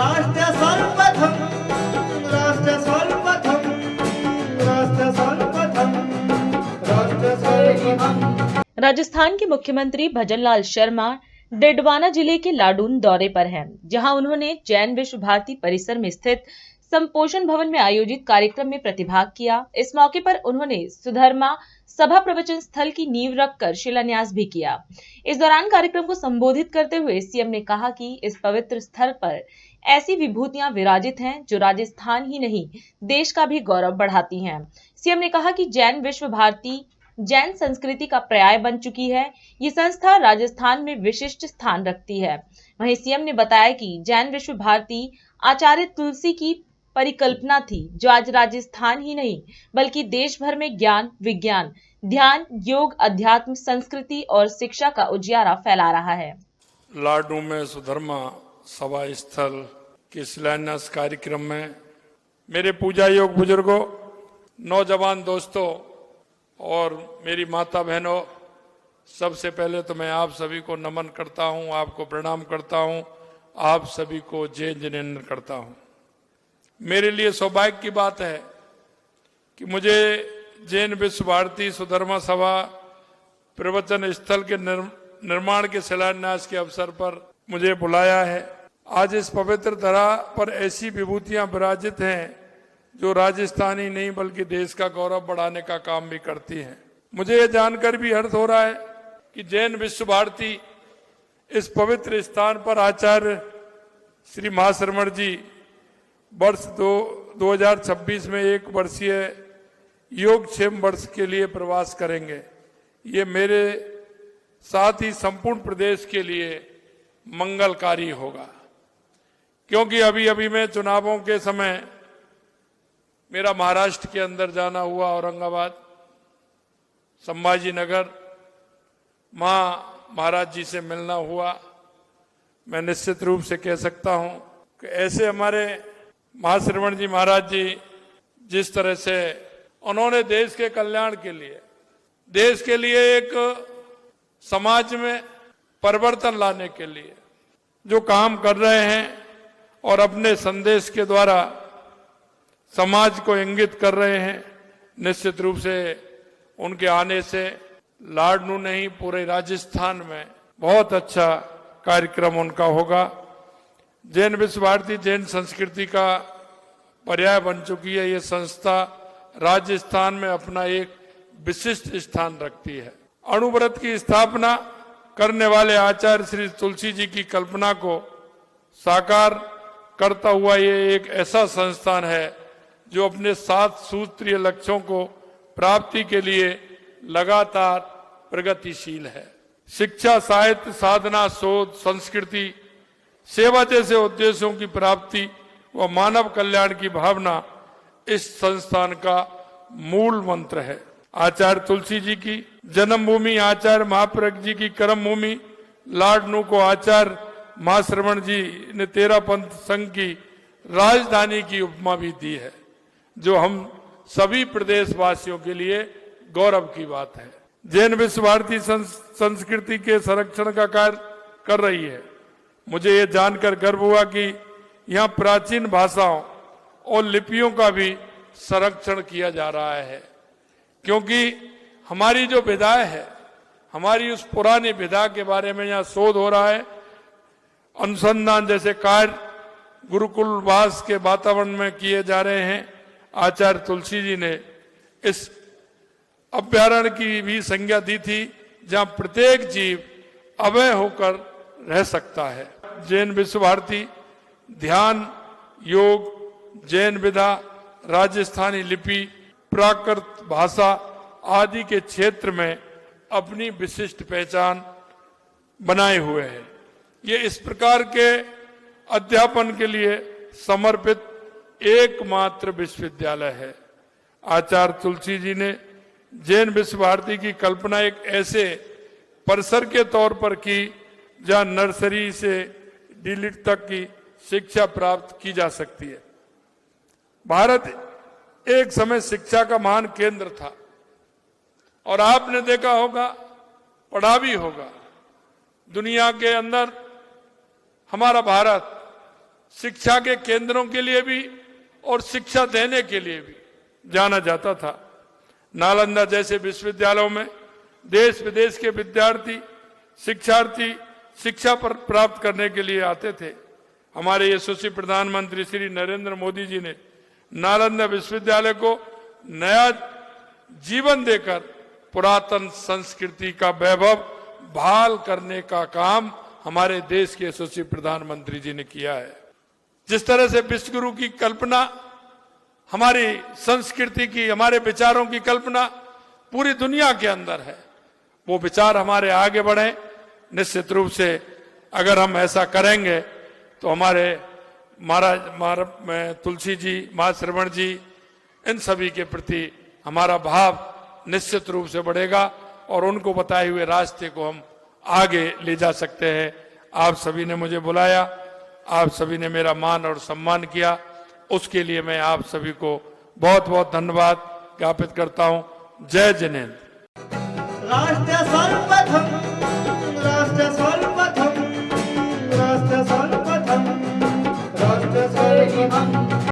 राष्ट्र सर्वप्रथम राष्ट्र सर्वप्रथम राष्ट्र सर्वप्रथम राष्ट्र सर्वप्रथम। राजस्थान के मुख्यमंत्री भजनलाल शर्मा डिडवाना जिले के लाडून दौरे पर हैं, जहां उन्होंने जैन विश्व भारती परिसर में स्थित संपोषण भवन में आयोजित कार्यक्रम में प्रतिभाग किया। इस मौके पर उन्होंने सुधर्मा सभा प्रवचन स्थल की नींव रखकर शिलान्यास भी किया। इस दौरान कार्यक्रम को संबोधित करते हुए सीएम ने कहा कि इस पवित्र स्थल पर ऐसी विभूतियां विराजित हैं जो राजस्थान ही नहीं देश का भी गौरव बढ़ाती हैं। सीएम ने कहा कि जैन विश्व भारती जैन संस्कृति का पर्याय बन चुकी है। ये संस्था राजस्थान में विशिष्ट स्थान रखती है। वहीं सीएम ने बताया कि जैन विश्व भारती आचार्य तुलसी की परिकल्पना थी, जो आज राजस्थान ही नहीं बल्कि देश भर में ज्ञान, विज्ञान, ध्यान, योग, अध्यात्म, संस्कृति और शिक्षा का उजियारा फैला रहा है। लाडू में सुधर्मा सभा स्थल के शिलान्यास कार्यक्रम में मेरे पूजा योग बुजुर्गों, नौजवान दोस्तों और मेरी माता बहनों, सबसे पहले तो मैं आप सभी को नमन करता हूं, आपको प्रणाम करता हूं, आप सभी को जय जिनेन्द्र करता हूं। मेरे लिए सौभाग्य की बात है कि मुझे जैन विश्व भारती सुधर्मा सभा प्रवचन स्थल के निर्माण के शिलान्यास के अवसर पर मुझे बुलाया है। आज इस पवित्र धरा पर ऐसी विभूतियां विराजित हैं जो राजस्थान ही नहीं बल्कि देश का गौरव बढ़ाने का काम भी करती हैं। मुझे यह जानकर भी हर्ष हो रहा है कि जैन विश्व भारती इस पवित्र स्थान पर आचार्य श्री महाश्रमण जी वर्ष 2026 में 1 वर्षीय योगक्षेम वर्ष के लिए प्रवास करेंगे। ये मेरे साथ ही संपूर्ण प्रदेश के लिए मंगलकारी होगा, क्योंकि अभी अभी मैं चुनावों के समय मेरा महाराष्ट्र के अंदर जाना हुआ, औरंगाबाद, संभाजी नगर, महाराज जी से मिलना हुआ। मैं निश्चित रूप से कह सकता हूं कि ऐसे हमारे महाश्रवण जी महाराज जी जिस तरह से उन्होंने देश के कल्याण के लिए, देश के लिए एक समाज में परिवर्तन लाने के लिए जो काम कर रहे हैं और अपने संदेश के द्वारा समाज को इंगित कर रहे हैं, निश्चित रूप से उनके आने से लाडनू नहीं पूरे राजस्थान में बहुत अच्छा कार्यक्रम उनका होगा। जैन विश्व भारती जैन संस्कृति का पर्याय बन चुकी है। ये संस्था राजस्थान में अपना एक विशिष्ट स्थान रखती है। अणुव्रत की स्थापना करने वाले आचार्य श्री तुलसी जी की कल्पना को साकार करता हुआ ये एक ऐसा संस्थान है जो अपने 7 सूत्रीय लक्ष्यों को प्राप्ति के लिए लगातार प्रगतिशील है। शिक्षा, साहित्य, साधना, शोध, संस्कृति, सेवा जैसे उद्देश्यों की प्राप्ति व मानव कल्याण की भावना इस संस्थान का मूल मंत्र है। आचार्य तुलसी जी की जन्मभूमि, आचार्य महाप्रज्ञ जी की कर्मभूमि लाडनू को आचार्य महाश्रवण जी ने 13 पंथ संघ की राजधानी की उपमा भी दी है, जो हम सभी प्रदेशवासियों के लिए गौरव की बात है। जैन विश्व भारती संस्कृति के संरक्षण का कार्य कर रही है। मुझे ये जानकर गर्व हुआ कि यहाँ प्राचीन भाषाओं और लिपियों का भी संरक्षण किया जा रहा है, क्योंकि हमारी जो विधाएं है, हमारी उस पुरानी विधा के बारे में यहाँ शोध हो रहा है। अनुसंधान जैसे कार्य गुरुकुलवास के वातावरण में किए जा रहे हैं। आचार्य तुलसी जी ने इस अभ्यारण्य की भी संज्ञा दी थी, जहां प्रत्येक जीव अभय होकर रह सकता है। जैन विश्व भारती ध्यान, योग, जैन विधा, राजस्थानी लिपि, प्राकृत भाषा आदि के क्षेत्र में अपनी विशिष्ट पहचान बनाए हुए है। ये इस प्रकार के अध्यापन के लिए समर्पित एकमात्र विश्वविद्यालय है। आचार्य तुलसी जी ने जैन विश्व भारती की कल्पना एक ऐसे परिसर के तौर पर की जहां नर्सरी से डीलिट तक की शिक्षा प्राप्त की जा सकती है। भारत एक समय शिक्षा का महान केंद्र था और आपने देखा होगा, पढ़ा भी होगा, दुनिया के अंदर हमारा भारत शिक्षा के केंद्रों के लिए भी और शिक्षा देने के लिए भी जाना जाता था। नालंदा जैसे विश्वविद्यालयों में देश विदेश के विद्यार्थी शिक्षार्थी शिक्षा पर प्राप्त करने के लिए आते थे। हमारे यशस्वी प्रधानमंत्री श्री नरेंद्र मोदी जी ने नालंदा विश्वविद्यालय को नया जीवन देकर पुरातन संस्कृति का वैभव बहाल करने का काम हमारे देश के यशस्वी प्रधानमंत्री जी ने किया है। जिस तरह से विश्वगुरु की कल्पना, हमारी संस्कृति की, हमारे विचारों की कल्पना पूरी दुनिया के अंदर है, वो विचार हमारे आगे बढ़े। निश्चित रूप से अगर हम ऐसा करेंगे तो हमारे महाराज तुलसी जी, मां श्रवण जी, इन सभी के प्रति हमारा भाव निश्चित रूप से बढ़ेगा और उनको बताए हुए रास्ते को हम आगे ले जा सकते हैं। आप सभी ने मुझे बुलाया, आप सभी ने मेरा मान और सम्मान किया, उसके लिए मैं आप सभी को बहुत बहुत धन्यवाद ज्ञापित करता हूं। जय जिनेन्द्र। राष्ट्र सर्वप्रथम, राष्ट्र सर्वप्रथम, राष्ट्र सर्वप्रथम, राष्ट्र सर्वप्रथम।